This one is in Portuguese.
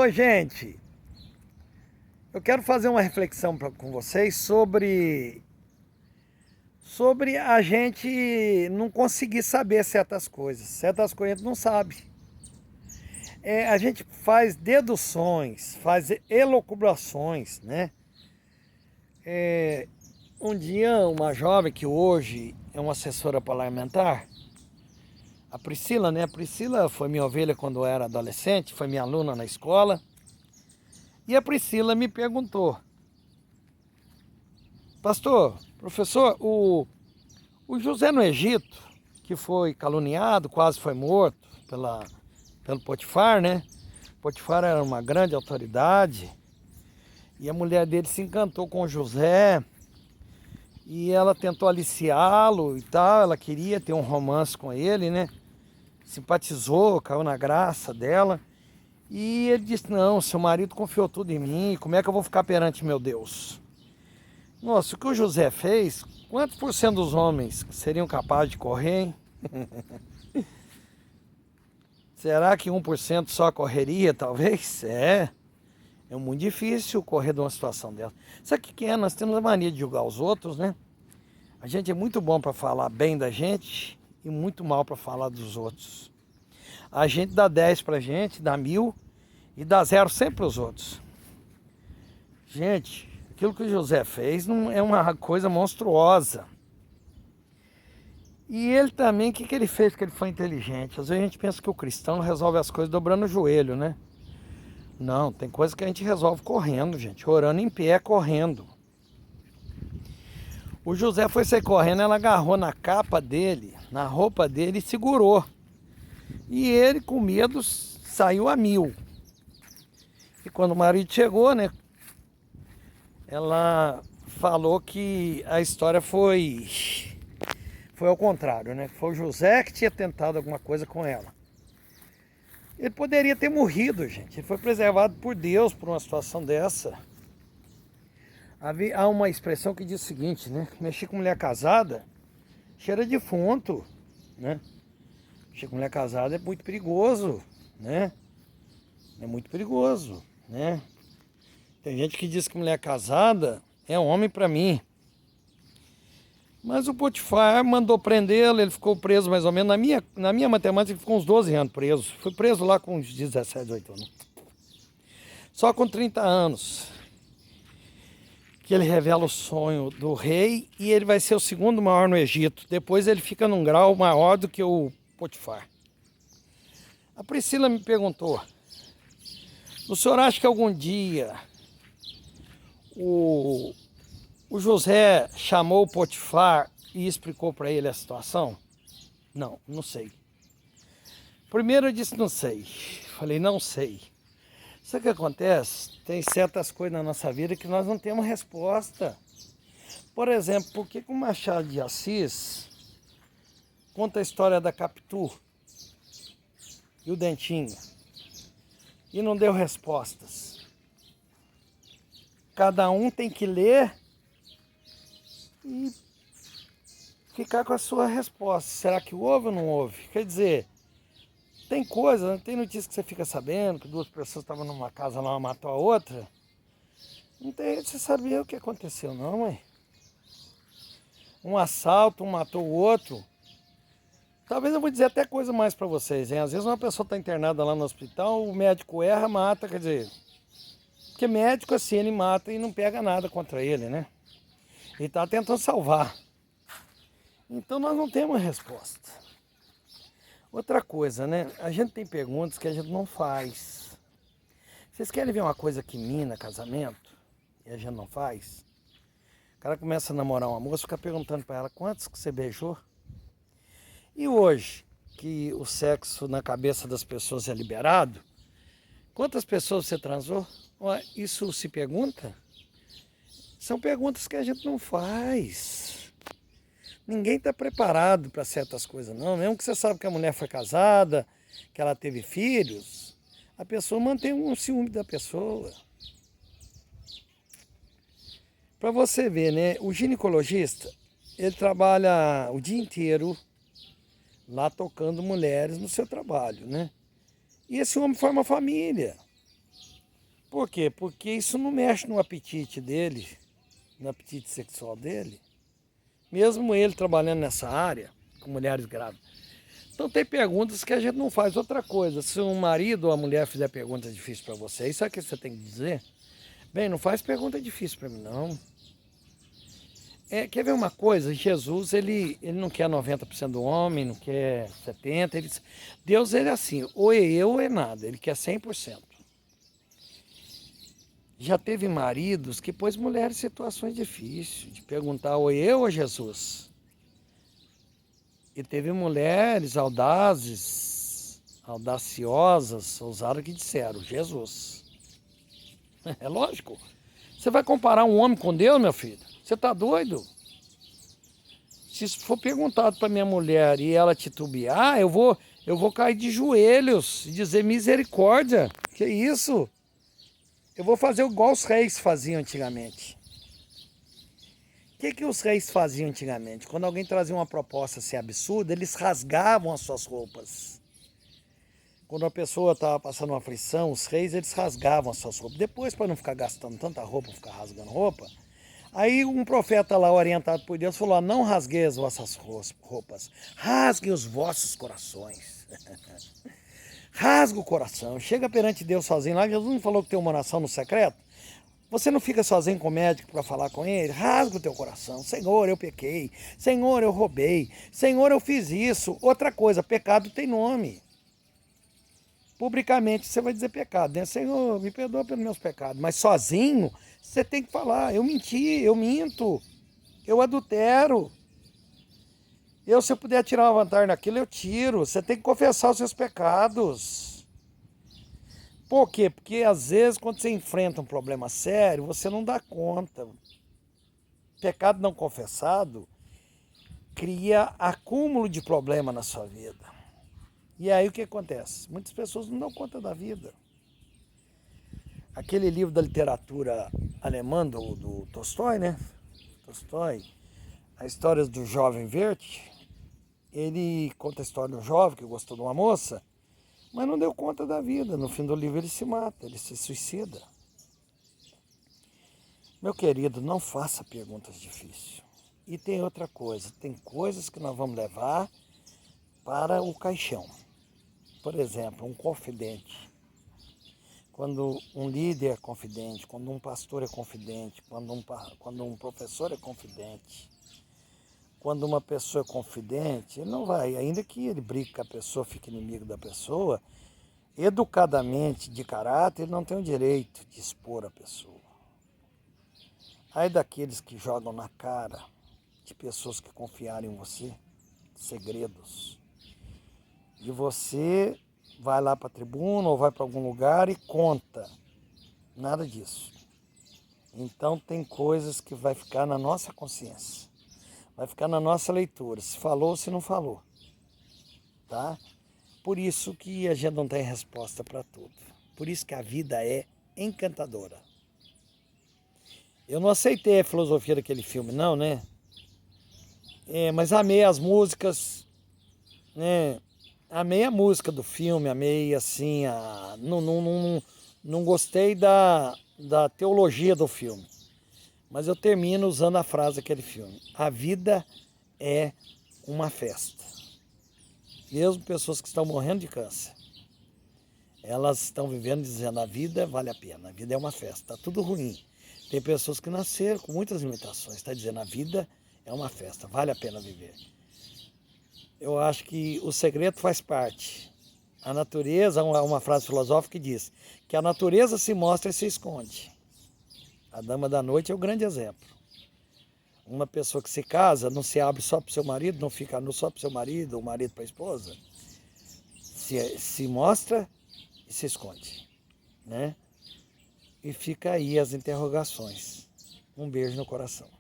Oi, gente. Eu quero fazer uma reflexão com vocês sobre a gente não conseguir saber certas coisas. Certas coisas a gente não sabe. A gente faz deduções, faz elucubrações, né? Um dia, uma jovem que hoje é uma assessora parlamentar, a Priscila, né? A Priscila foi minha ovelha quando eu era adolescente, foi minha aluna na escola. E a Priscila me perguntou: pastor, professor, o José no Egito, que foi caluniado, quase foi morto pelo Potifar, né? Potifar era uma grande autoridade e a mulher dele se encantou com o José e ela tentou aliciá-lo e tal, ela queria ter um romance com ele, né? Simpatizou, caiu na graça dela. E ele disse: não, seu marido confiou tudo em mim, como é que eu vou ficar perante meu Deus? Nossa, o que o José fez, quantos por cento dos homens seriam capazes de correr, hein? Será que 1% só correria, talvez? É muito difícil correr de uma situação dessa. Sabe o que é? Nós temos a mania de julgar os outros, né? A gente é muito bom para falar bem da gente e muito mal para falar dos outros. A gente dá 10 pra gente, dá 1000 e dá 0 sempre para os outros. Gente, aquilo que o José fez não é uma coisa monstruosa. E ele também, o que ele fez que ele foi inteligente? Às vezes a gente pensa que o cristão resolve as coisas dobrando o joelho, né? Não, tem coisa que a gente resolve correndo, gente. Orando em pé, correndo. O José foi sair correndo, ela agarrou na capa dele, na roupa dele e segurou. E ele, com medo, saiu a 1000. E quando o marido chegou, né? Ela falou que a história foi ao contrário, né? Foi o José que tinha tentado alguma coisa com ela. Ele poderia ter morrido, gente. Ele foi preservado por Deus por uma situação dessa. Há uma expressão que diz o seguinte, né? Mexer com mulher casada cheira defunto, né? Mexer com mulher casada é muito perigoso, né? É muito perigoso, né? Tem gente que diz que mulher casada é homem para mim. Mas o Potifar mandou prendê-lo, ele ficou preso mais ou menos, na minha matemática, ele ficou uns 12 anos preso. Foi preso lá com uns 17, 18 anos. Só com 30 anos que ele revela o sonho do rei e ele vai ser o segundo maior no Egito. Depois ele fica num grau maior do que o Potifar. A Priscila me perguntou: o senhor acha que algum dia o José chamou o Potifar e explicou para ele a situação? Não, não sei. Primeiro eu disse não sei. Falei, não sei. Sabe o que acontece? Tem certas coisas na nossa vida que nós não temos resposta. Por exemplo, por que o Machado de Assis conta a história da Capitu e o Dentinho e não deu respostas? Cada um tem que ler e ficar com a sua resposta. Será que houve ou não houve? Quer dizer, tem coisa, tem notícia que você fica sabendo, que 2 pessoas estavam numa casa lá, uma matou a outra. Não tem jeito de você saber o que aconteceu não, mãe. Um assalto, um matou o outro. Talvez eu vou dizer até coisa mais para vocês, hein? Às vezes uma pessoa está internada lá no hospital, o médico erra, mata, quer dizer... Porque médico assim, ele mata e não pega nada contra ele, né? Ele está tentando salvar. Então nós não temos resposta. Outra coisa, né? A gente tem perguntas que a gente não faz. Vocês querem ver uma coisa que mina casamento e a gente não faz? O cara começa a namorar uma moça, fica perguntando para ela: quantos que você beijou? E hoje, que o sexo na cabeça das pessoas é liberado, quantas pessoas você transou? Isso se pergunta? São perguntas que a gente não faz. Ninguém está preparado para certas coisas, não. Mesmo que você sabe que a mulher foi casada, que ela teve filhos, a pessoa mantém um ciúme da pessoa. Para você ver, né? O ginecologista, ele trabalha o dia inteiro lá tocando mulheres no seu trabalho, né? E esse homem forma família. Por quê? Porque isso não mexe no apetite dele, no apetite sexual dele, mesmo ele trabalhando nessa área, com mulheres grávidas. Então tem perguntas que a gente não faz. Outra coisa, se um marido ou a mulher fizer perguntas difíceis para você, sabe o que você tem que dizer? Bem, não faz pergunta difícil para mim, não. Quer ver uma coisa? Jesus, ele não quer 90% do homem, não quer 70%. Deus, ele é assim, ou é eu ou é nada. Ele quer 100%. Já teve maridos que pôs mulheres em situações difíceis, de perguntar ou eu ou Jesus. E teve mulheres audaciosas, ousadas que disseram, Jesus. É lógico. Você vai comparar um homem com Deus, meu filho? Você está doido? Se isso for perguntado para minha mulher e ela titubear, eu vou cair de joelhos e dizer misericórdia. Que isso? Eu vou fazer igual os reis faziam antigamente. O que os reis faziam antigamente? Quando alguém trazia uma proposta assim absurda, eles rasgavam as suas roupas. Quando a pessoa estava passando uma aflição, os reis eles rasgavam as suas roupas. Depois, para não ficar gastando tanta roupa, ficar rasgando roupa, aí um profeta lá orientado por Deus falou, não rasguei as vossas roupas, rasguem os vossos corações. Rasga o coração, chega perante Deus sozinho lá, Jesus não falou que tem uma oração no secreto? Você não fica sozinho com o médico para falar com ele? Rasga o teu coração. Senhor, eu pequei. Senhor, eu roubei. Senhor, eu fiz isso. Outra coisa, pecado tem nome. Publicamente você vai dizer pecado, né? Senhor, me perdoa pelos meus pecados. Mas sozinho, você tem que falar, eu menti, eu minto, eu adultero. Se eu puder tirar uma vantagem naquilo, eu tiro. Você tem que confessar os seus pecados. Por quê? Porque às vezes quando você enfrenta um problema sério, você não dá conta. Pecado não confessado cria acúmulo de problema na sua vida. E aí o que acontece? Muitas pessoas não dão conta da vida. Aquele livro da literatura alemã do Tolstói, né? Tolstói, a história do jovem Werther, ele conta a história de um jovem que gostou de uma moça, mas não deu conta da vida. No fim do livro ele se mata, ele se suicida. Meu querido, não faça perguntas difíceis. E tem outra coisa, tem coisas que nós vamos levar para o caixão. Por exemplo, um confidente. Quando um líder é confidente, quando um pastor é confidente, quando um professor é confidente, quando uma pessoa é confidente, ele não vai, ainda que ele brigue com a pessoa, fique inimigo da pessoa, educadamente, de caráter, ele não tem o direito de expor a pessoa. Aí daqueles que jogam na cara de pessoas que confiaram em você, segredos, e você vai lá para a tribuna ou vai para algum lugar e conta. Nada disso. Então tem coisas que vai ficar na nossa consciência. Vai ficar na nossa leitura. Se falou, se não falou. Tá? Por isso que a gente não tem resposta para tudo. Por isso que a vida é encantadora. Eu não aceitei a filosofia daquele filme, não, né? Mas amei as músicas, né? Amei a música do filme, amei assim, não gostei da teologia do filme. Mas eu termino usando a frase daquele filme. A vida é uma festa. Mesmo pessoas que estão morrendo de câncer, elas estão vivendo dizendo a vida vale a pena, a vida é uma festa, está tudo ruim. Tem pessoas que nasceram com muitas limitações, está dizendo a vida é uma festa, vale a pena viver. Eu acho que o segredo faz parte. A natureza, uma frase filosófica que diz que a natureza se mostra e se esconde. A dama da noite é o grande exemplo. Uma pessoa que se casa não se abre só para o seu marido, não fica só para o seu marido, o marido para a esposa. Se mostra e se esconde, né? E fica aí as interrogações. Um beijo no coração.